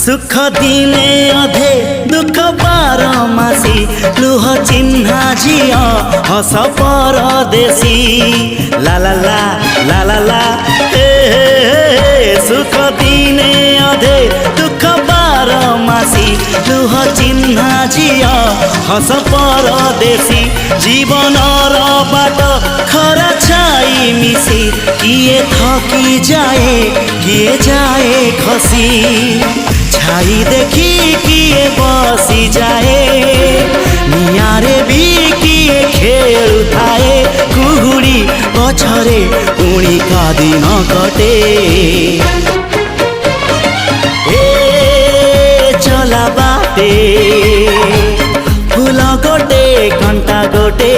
सुख दिने अधे दुख बारमासी लुह चिन्हा झिया हस परदेशी ला ला ला ला ला ला सुख दिने अधे दुख बारमासी लुह चिन्हा झिया हस परदेशी जीवन बाट खरा छाई मिसी किए थकी जाए किए जाए खसी छाई देखी किए बसी जाए नियारे भी किए खेल थाए कुहुड़ी पछरे पुणी का दिन कटे चला बाटे फूल गोटे कंटा गोटे